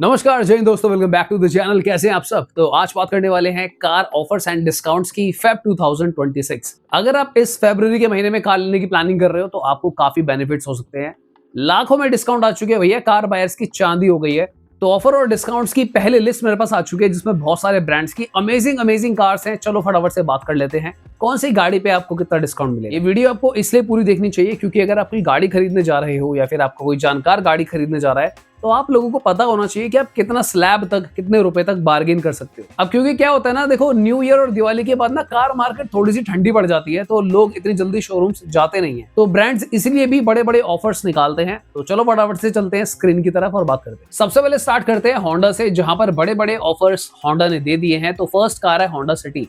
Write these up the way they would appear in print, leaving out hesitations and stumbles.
नमस्कार जय हिंद दोस्तों, welcome back to the channel. कैसे हैं आप सब। तो आज बात करने वाले हैं कार ऑफर्स एंड डिस्काउंट्स की फेब 2026। अगर आप इस फरवरी के महीने में कार लेने की प्लानिंग कर रहे हो तो आपको काफी बेनिफिट्स हो सकते हैं। लाखों में डिस्काउंट आ चुके हैं भैया, कार बायर्स की चांदी हो गई है। तो ऑफर और डिस्काउंट्स की पहले लिस्ट मेरे पास आ चुकी है जिसमें बहुत सारे ब्रांड्स की अमेजिंग कार्स हैं। चलो फटाफट से बात कर लेते हैं कौन सी गाड़ी पे आपको कितना डिस्काउंट मिले। ये वीडियो आपको इसलिए पूरी देखनी चाहिए क्योंकि अगर आप कोई गाड़ी खरीदने जा रहे हो या फिर आपको कोई जानकार गाड़ी खरीदने जा रहा है तो आप लोगों को पता होना चाहिए कि आप कितना स्लैब तक, कितने रुपए तक बार्गेन कर सकते हो। अब क्योंकि क्या होता है ना, देखो न्यू ईयर और दिवाली के बाद ना कार मार्केट थोड़ी सी ठंडी पड़ जाती है तो लोग इतनी जल्दी शोरूम्स जाते नहीं है। तो ब्रांड्स इसलिए भी बड़े बड़े ऑफर्स निकालते हैं। तो चलो फटाफट से चलते हैं स्क्रीन की तरफ और बात करते हैं। सबसे पहले स्टार्ट करते हैं होंडा से, जहां पर बड़े बड़े ऑफर्स होंडा ने दे दिए हैं। तो फर्स्ट कार है होंडा सिटी।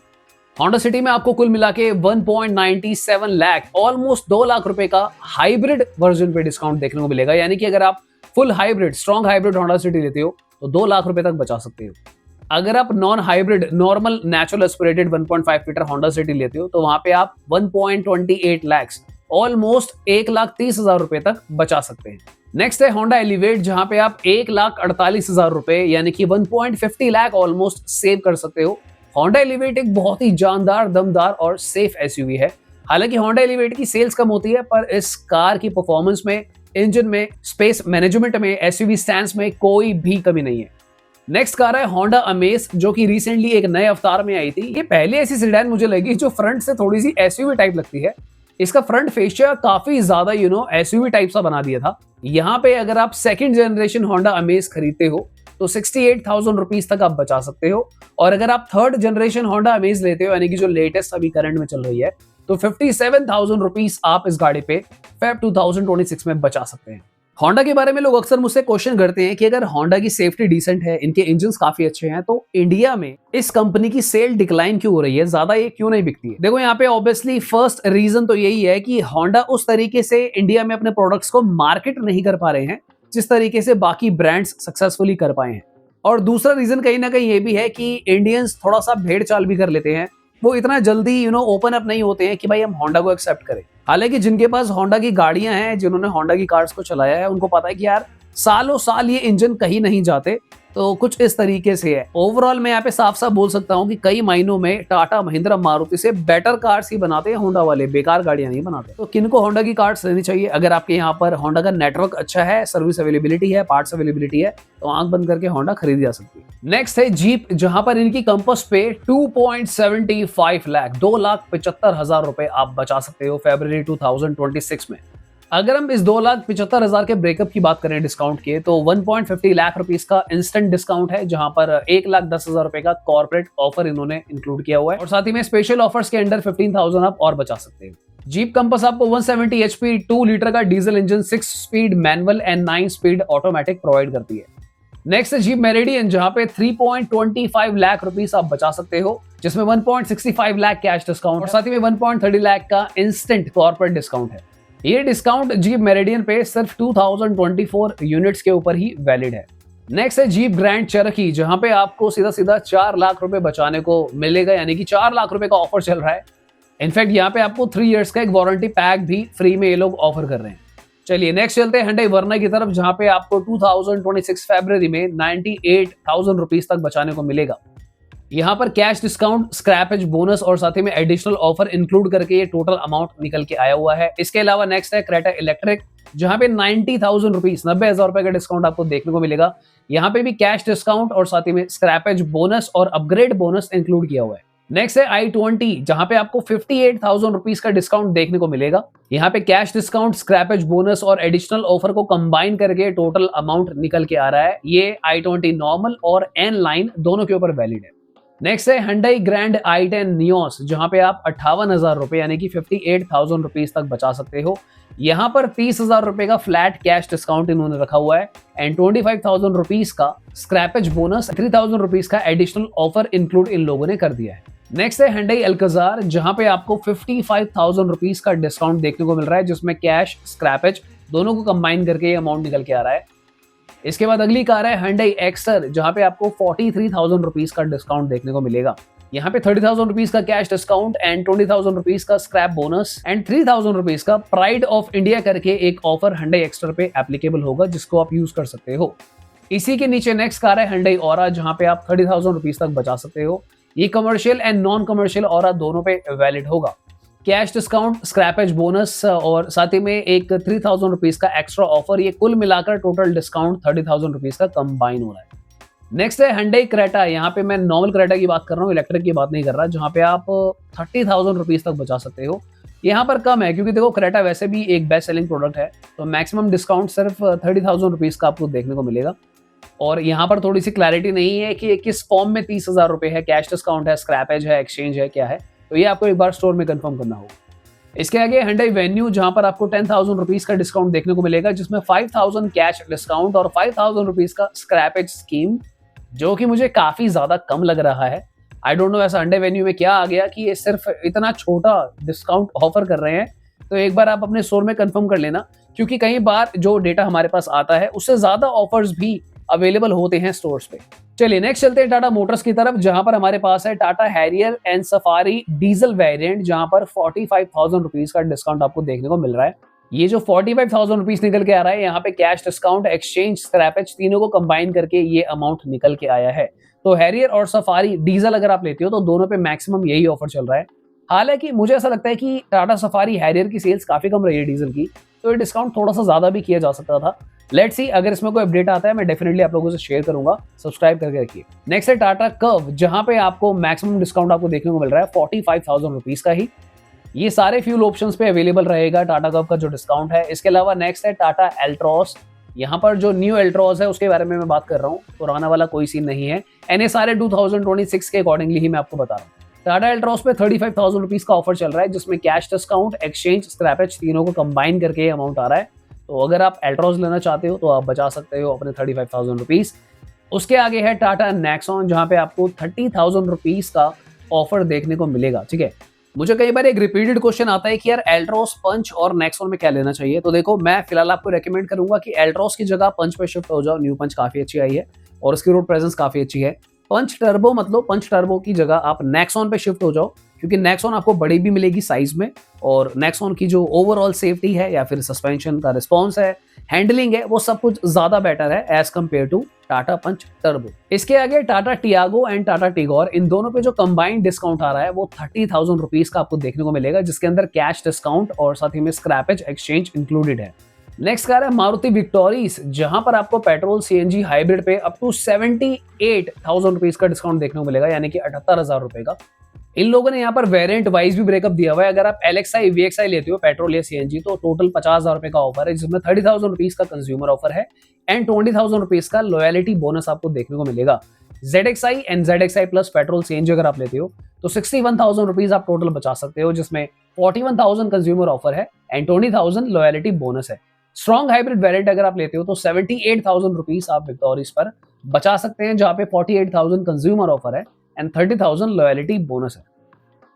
होंडा सिटी में आपको कुल मिला के 1.97 लाख, ऑलमोस्ट 2 लाख रुपए का हाइब्रिड वर्जन पे डिस्काउंट देखने को मिलेगा। यानी कि अगर आप full hybrid, strong hybrid Honda city लेते हो तो 2 लाख रुपए तक बचा सकते हो। अगर आप non hybrid, normal natural aspirated 1.5 litre Honda city लेते हो तो वहां पे आप 1.28 लाख, ऑलमोस्ट 1,30,000 रुपए तक बचा सकते हैं। नेक्स्ट है होंडा एलिवेट, जहां पे आप 1,48,000 रुपए यानी कि 1.50 लाख ऑलमोस्ट सेव कर सकते हो। होंडा एलिवेट एक बहुत ही जानदार, दमदार और सेफ एसयूवी है। हालांकि होंडा एलिवेट की सेल्स कम होती है पर इस कार की परफॉर्मेंस में, इंजन में, स्पेस मैनेजमेंट में, एसयूवी स्टैंस में कोई भी कमी नहीं है। नेक्स्ट कार है होंडा अमेज, जो कि रिसेंटली एक नए अवतार में आई थी। ये पहली ऐसी सेडान मुझे लगी जो फ्रंट से थोड़ी सी एसयूवी टाइप लगती है। इसका फ्रंट फेशिया काफी ज्यादा एसयूवी टाइप सा बना दिया था। यहाँ पे अगर आप सेकंड जनरेशन होंडा अमेज खरीदते हो तो 68,000 रुपीज तक आप बचा सकते हो। और अगर आप थर्ड जनरेशन होंडा अमेज लेते हो, यानी कि जो लेटेस्ट अभी करंट में चल रही है, तो 57,000 रुपीज आप इस गाड़ी पे फेब 2026 में बचा सकते हैं। होंडा के बारे में लोग अक्सर मुझसे क्वेश्चन करते हैं कि अगर होंडा की सेफ्टी डिसेंट है, इनके इंजन्स काफी अच्छे हैं, तो इंडिया में इस कंपनी की सेल डिक्लाइन क्यों हो रही है, ज्यादा ये क्यों नहीं बिकती है। देखो यहाँ पे ऑब्वियसली फर्स्ट रीजन तो यही है कि होंडा उस तरीके से इंडिया में अपने प्रोडक्ट्स को मार्केट नहीं कर पा रहे हैं जिस तरीके से बाकी ब्रांड्स सक्सेसफुली कर पाए हैं। और दूसरा रीजन कहीं ना कहीं ये भी है कि इंडियंस थोड़ा सा भेड़ चाल भी कर लेते हैं। वो इतना जल्दी ओपन अप नहीं होते हैं कि भाई हम होंडा को एक्सेप्ट करें। हालांकि जिनके पास होंडा की गाड़ियां हैं, जिन्होंने होंडा की कार्स को चलाया है, उनको पता है कि यार सालों साल ये इंजन कहीं नहीं जाते। तो कुछ इस तरीके से है। ओवरऑल मैं यहाँ पे साफ साफ बोल सकता हूँ कि कई महीनों में टाटा, महिंद्रा, मारुति से बेटर कार्स ही बनाते हैं होंडा वाले, बेकार गाड़ियां नहीं बनाते। तो किनको होंडा की कार्स लेनी चाहिए? अगर आपके यहाँ पर होंडा का नेटवर्क अच्छा है, सर्विस अवेलेबिलिटी है, पार्ट्स अवेलेबिलिटी है, तो आंख बंद करके होंडा खरीदी जा सकती है। नेक्स्ट है जीप, जहां पर इनकी कंपस पे 2.75 लाख, 2,75,000 रुपए आप बचा सकते हो फरवरी 2026 में। अगर हम इस 2,75,000 के ब्रेकअप की बात करें डिस्काउंट के, तो 1.50 लाख रुपीस का इंस्टेंट डिस्काउंट है, जहां पर 1,10,000 रुपए का कॉर्पोरेट ऑफर इन्होंने इंक्लूड किया हुआ है। और साथ ही में स्पेशल ऑफर्स के अंडर 15,000 आप और बचा सकते हैं। जीप कंपस आपको 170 HP 2 लीटर का diesel engine, 6 speed manual and 9 speed automatic provide करती है। नेक्स्ट है जीप मेरिडियन, जहां पे 3.25 लाख रुपीस आप बचा सकते हो, जिसमें 1.65 लाख कैश डिस्काउंट और साथ ही में 1.30 लाख का इंस्टेंट कॉर्पोरेट डिस्काउंट है। ये डिस्काउंट जीप मेरिडियन पे सिर्फ 2024 यूनिट्स के ऊपर ही वैलिड है। नेक्स्ट है जीप ग्रैंड चेरोकी, जहां पे आपको सीधा सीधा 4 लाख रुपए बचाने को मिलेगा, यानी कि 4 लाख रुपए का ऑफर चल रहा है। इनफैक्ट यहाँ पे आपको 3 इयर्स का एक वारंटी पैक भी फ्री में ये लोग ऑफर कर रहे हैं। चलिए नेक्स्ट चलते हैं Hyundai वर्ना की तरफ, जहां पे आपको 2026 फरवरी में 98,000 रुपीज तक बचाने को मिलेगा। यहाँ पर कैश डिस्काउंट, स्क्रैपेज बोनस और साथ ही में एडिशनल ऑफर इंक्लूड करके ये टोटल अमाउंट निकल के आया हुआ है। इसके अलावा नेक्स्ट है क्रेटा इलेक्ट्रिक, जहां पे 90,000 रुपीज, 90,000 रुपए का डिस्काउंट आपको देखने को मिलेगा। यहाँ पे भी कैश डिस्काउंट और साथ ही में स्क्रैपेज बोनस और अपग्रेड बोनस इंक्लूड किया हुआ है। नेक्स्ट है i20, जहां पे आपको 58,000 रुपीज का डिस्काउंट देखने को मिलेगा। यहाँ पे कैश डिस्काउंट, स्क्रैपेज बोनस और एडिशनल ऑफर को कंबाइन करके टोटल अमाउंट निकल के आ रहा है। ये i20 नॉर्मल और एन लाइन दोनों के ऊपर वैलिड है। नेक्स्ट है Hyundai ग्रैंड i10 नियोस, जहां पे आप 58,000 रुपए यानी कि 58,000 रुपीज तक बचा सकते हो। यहाँ पर 30,000 रुपए का फ्लैट कैश डिस्काउंट इन्होंने रखा हुआ है एंड 25,000 रुपीज का स्क्रैपेज बोनस, 3,000 रुपीज का एडिशनल ऑफर इंक्लूड इन लोगों ने कर दिया है। नेक्स्ट है Hyundai Alcazar, जहां पे आपको 55,000 रुपीज का डिस्काउंट देखने को मिल रहा है, जिसमें कैश, स्क्रैपेज दोनों को कंबाइन करके ये अमाउंट निकल के आ रहा है। इसके बाद अगली कार है Hyundai Exter, जहां पे आपको 43,000 रुपीज का डिस्काउंट देखने को मिलेगा। यहाँ पे 30,000 रुपीज का कैश डिस्काउंट एंड 20,000 रुपीज का स्क्रैप बोनस एंड 3,000 रुपीज का प्राइड ऑफ इंडिया करके एक ऑफर Hyundai Exter पे एप्लीकेबल होगा, जिसको आप यूज कर सकते हो। इसी के नीचे नेक्स्ट कार है Hyundai Aura, जहां पे आप 30,000 रुपीज तक बचा सकते हो। ये commercial and non commercial Aura दोनों पे वैलिड होगा। कैश डिस्काउंट, स्क्रैपेज बोनस और साथ ही में एक 3,000 रुपीज का एक्स्ट्रा ऑफर, ये कुल मिलाकर टोटल डिस्काउंट 30,000 रुपीज का कंबाइन हो रहा है। नेक्स्ट है Hyundai Creta। यहाँ पे मैं नॉर्मल क्रेटा की बात कर रहा हूँ, इलेक्ट्रिक की बात नहीं कर रहा, जहाँ पे आप 30,000 रुपीज तक बचा सकते हो। यहाँ पर कम है क्योंकि देखो क्रेटा वैसे भी एक बेस्ट सेलिंग प्रोडक्ट है, तो मैक्सिमम डिस्काउंट सिर्फ 30,000 रुपीज का आपको देखने को मिलेगा। और यहाँ पर थोड़ी सी क्लैरिटी नहीं है कि किस फॉर्म में 30,000 रुपए है, कैश डिस्काउंट है, स्क्रैपेज है, एक्सचेंज है, क्या है, तो ये आपको एक बार स्टोर में कंफर्म करना होगा। इसके आगे Hyundai Venue, जहां पर आपको 10,000 रुपीज का डिस्काउंट देखने को मिलेगा, जिसमें 5,000 कैश डिस्काउंट और 5,000 रुपीज का स्क्रैपेज स्कीम, जो कि मुझे काफी ज्यादा कम लग रहा है। आई डोंट नो ऐसा Hyundai Venue में क्या आ गया कि ये सिर्फ इतना छोटा डिस्काउंट ऑफर कर रहे हैं। तो एक बार आप अपने स्टोर में कंफर्म कर लेना, क्योंकि कई बार जो डेटा हमारे पास आता है उससे ज्यादा ऑफर्स भी अवेलेबल होते हैं स्टोर्स पे। चलिए नेक्स्ट चलते हैं टाटा मोटर्स की तरफ, जहां पर हमारे पास है Tata Harrier and safari diesel variant, जहां पर 45,000 रुपीज का डिस्काउंट आपको देखने को मिल रहा है। ये जो 45,000 रुपीज निकल के आ रहा है, यहाँ पे कैश डिस्काउंट, एक्सचेंज, स्क्रैपेज तीनों को कंबाइन करके ये अमाउंट निकल के आया है। तो हैरियर और सफारी डीजल अगर आप लेते हो तो दोनों पे मैक्सिमम यही ऑफर चल रहा है। हालांकि मुझे ऐसा लगता है कि टाटा सफारी हैरियर की सेल्स काफी कम रही है डीजल की, तो ये डिस्काउंट थोड़ा सा ज्यादा भी किया जा सकता था। लेट्स सी, अगर इसमें कोई अपडेट आता है मैं डेफिनेटली आप लोगों से शेयर करूंगा, सब्सक्राइब करके रखिए। नेक्स्ट है टाटा कर्व, जहां पे आपको मैक्सिमम डिस्काउंट आपको देखने को मिल रहा है 45,000 रुपीज का ही। ये सारे फ्यूल ऑप्शंस पे अवेलेबल रहेगा टाटा कर्व का जो डिस्काउंट है। इसके अलावा नेक्स्ट है टाटा एल्ट्रॉस। यहाँ पर जो न्यू एल्ट्रॉस है उसके बारे में मैं बात कर रहा हूँ, पुराना वाला कोई सीन नहीं है। NSRA 2026 के अकॉर्डिंगली ही मैं आपको बता रहा हूँ। टाटा एल्ट्रॉस पे 35,000 रुपीज का ऑफर चल रहा है, जिसमें कैश डिस्काउंट, एक्सचेंज, स्क्रैपेज तीनों को कंबाइन करके अमाउंट आ रहा है। तो अगर आप एल्ट्रॉस लेना चाहते हो तो आप बचा सकते हो अपने 35,000 रुपीज। उसके आगे है टाटा नेक्सॉन, जहां पे आपको 30,000 रुपीज का ऑफर देखने को मिलेगा। ठीक है, मुझे कई बार एक रिपीटेड क्वेश्चन आता है कि यार एल्ट्रॉस, पंच और नेक्सॉन में क्या लेना चाहिए। तो देखो, मैं फिलहाल आपको रेकमेंड करूंगा कि एल्ट्रॉस की जगह पंच पे शिफ्ट हो जाओ। न्यू पंच काफी अच्छी आई है और उसकी रोड प्रेजेंस काफी अच्छी है। पंच टर्बो मतलब पंच टर्बो की जगह आप नेक्सॉन पे शिफ्ट हो जाओ, क्योंकि नेक्सॉन आपको बड़ी भी मिलेगी साइज में, और नेक्सॉन की जो ओवरऑल सेफ्टी है या फिर सस्पेंशन का रिस्पॉन्स है, हैंडलिंग है, वो सब कुछ ज्यादा बेटर है as compare to Tata Punch turbo. इसके आगे Tata Tiago and Tata Tigor, इन दोनों पे जो कंबाइंड डिस्काउंट आ रहा है वो 30,000 रुपीज का आपको देखने को मिलेगा, जिसके अंदर कैश डिस्काउंट और साथ ही में स्क्रैपेज एक्सचेंज इंक्लूडेड है। नेक्स्ट कार है मारुति विक्टोरिस, जहां पर आपको पेट्रोल सीएनजी हाइब्रिड पे अप टू 78,000 रुपीज का डिस्काउंट देखने को मिलेगा, यानी कि 78,000 रुपए का। इन लोगों ने यहाँ पर वेरिएंट वाइज भी ब्रेकअप दिया हुआ है। अगर आप LXi VXi लेते हो पेट्रोल या सीएनजी, तो टोटल 50,000 रुपए का ऑफर है, जिसमें 30,000 रुपीज का कंज्यूमर ऑफर है एंड 20,000 रुपीज का लॉयलिटी बोनस आपको देखने को मिलेगा। ZXi and ZXi plus petrol CNG अगर आप लेते हो तो 61,000 रुपीज आप टोटल बचा सकते हो, जिसमें 41,000 कंज्यूमर ऑफर है एंड 20,000 लॉयलिटी बोनस है। स्ट्रॉन्ग हाइब्रिड वेरिएंट अगर आप लेते हो तो 78,000 रुपीज आप विक्टोरिस पर बचा सकते हैं, जहां पे 48,000 कंज्यूमर ऑफर है एंड 30,000 लॉयलिटी बोनस है।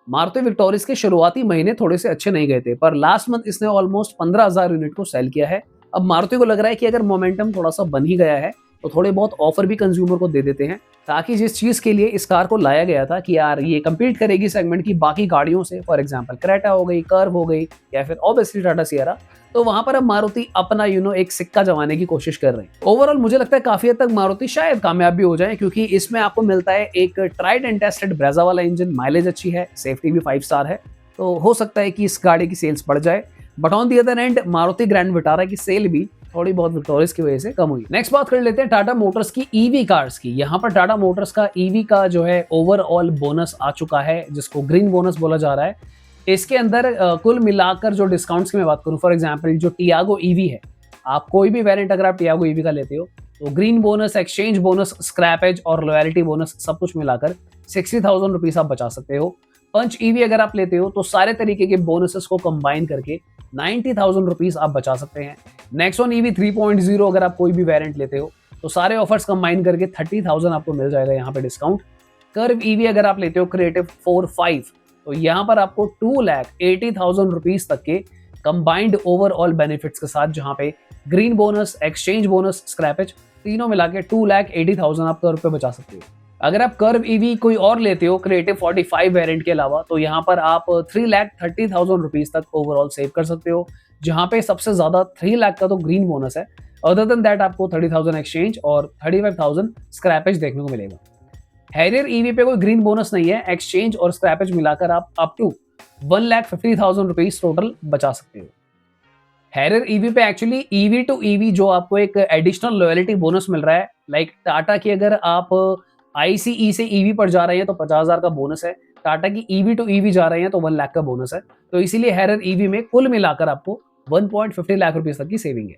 मारुति विक्टोरिस के शुरुआती महीने थोड़े से अच्छे नहीं गए थे, पर लास्ट मंथ इसने ऑलमोस्ट 15,000 यूनिट को सेल किया है। अब मारुति को लग रहा है कि अगर मोमेंटम थोड़ा सा बन ही गया है तो थोड़े बहुत ऑफर भी कंज्यूमर को दे देते हैं, ताकि जिस चीज के लिए इस कार को लाया गया था कि यार ये कम्पीट करेगी सेगमेंट की बाकी गाड़ियों से, फॉर एग्जांपल क्रेटा हो गई, कर्व हो गई, या फिर ऑब्वियसली टाटा सियरा, तो वहां पर अब मारुति अपना एक सिक्का जमाने की कोशिश कर रही है। ओवरऑल मुझे लगता है काफी हद तक मारुति शायद कामयाब भी हो जाए, क्योंकि इसमें आपको मिलता है एक ट्राइड एंड टेस्टेड ब्रेजा वाला इंजन, माइलेज अच्छी है, सेफ्टी भी 5 स्टार है, तो हो सकता है कि इस गाड़ी की सेल्स बढ़ जाए। But on the other and Maruti grand Vitara की सेल भी थोड़ी बहुत विक्टोरिस की वजह से कम हुई। नेक्स्ट बात कर लेते हैं टाटा मोटर्स की ईवी कार्स की। यहाँ पर टाटा मोटर्स का ईवी का जो है ओवरऑल बोनस आ चुका है, जिसको ग्रीन बोनस बोला जा रहा है। इसके अंदर कुल मिलाकर जो डिस्काउंट्स की मैं बात करूं, फॉर एग्जांपल जो टियागो ईवी है, आप कोई भी वेरिएंट अगर आप टियागो ईवी का लेते हो तो green bonus, exchange bonus, scrappage और लॉयलिटी बोनस सब कुछ मिलाकर 60,000 रुपीज आप बचा सकते हो। पंच ईवी अगर आप लेते हो तो सारे तरीके के बोनसेस को कंबाइन करके 90,000 रुपीज आप बचा सकते हैं। नेक्सॉन ईवी 3.0 अगर आप कोई भी वेरिएंट लेते हो तो सारे ऑफर्स कंबाइन करके 30,000 आपको मिल जाएगा यहाँ पे डिस्काउंट। कर्व ईवी अगर आप लेते हो क्रिएटिव 4.5, तो यहाँ पर आपको 2,80,000 रुपीज तक के कंबाइंड ओवरऑल बेनिफिट्स के साथ, जहाँ पे green bonus, exchange bonus, scrappage तीनों मिला के 2,80,000 आप कर्व पे बचा सकते हो। अगर आप कर्व ईवी कोई और लेते हो क्रिएटिव 45 वेरिएंट के अलावा, तो यहाँ पर आप 3,30,000 रुपीज तक ओवरऑल सेव कर सकते हो, जहाँ पे सबसे ज्यादा 3 लाख का तो ग्रीन बोनस है, अदर देन दैट आपको 30,000 एक्सचेंज और 35,000 स्क्रैपेज देखने को मिलेगा। हैरियर ईवी पे कोई ग्रीन बोनस नहीं है, एक्सचेंज और स्क्रैपेज मिलाकर आप अप टू 1,50,000 रुपीज टोटल बचा सकते हो। हैरियर ईवी पे एक्चुअली ईवी टू ईवी जो आपको एक एडिशनल लॉयल्टी बोनस मिल रहा है, लाइक टाटा की अगर आप आईसीई से ईवी पर जा रहे हैं तो 50,000 का बोनस है, टाटा की ईवी टू ईवी जा रहे हैं तो 1 लाख का बोनस है। तो इसीलिए हैरियर ईवी में कुल मिलाकर आपको 1.50 लाख रुपीज तक की सेविंग है।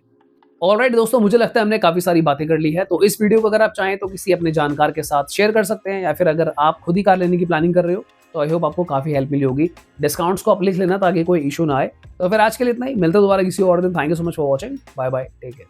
ऑलराइट दोस्तों, मुझे लगता है हमने काफी सारी बातें कर ली है, तो इस वीडियो को अगर आप चाहें तो किसी अपने जानकार के साथ शेयर कर सकते हैं, या फिर अगर आप खुद ही कार लेने की प्लानिंग कर रहे हो तो आई होप आपको काफी हेल्प मिली होगी। डिस्काउंट्स को आप लिख लेना ताकि कोई इशू ना आए। तो फिर आज के लिए इतना ही, मिलते हैं दोबारा किसी और दिन। Thank you so much for watching, bye bye, take care.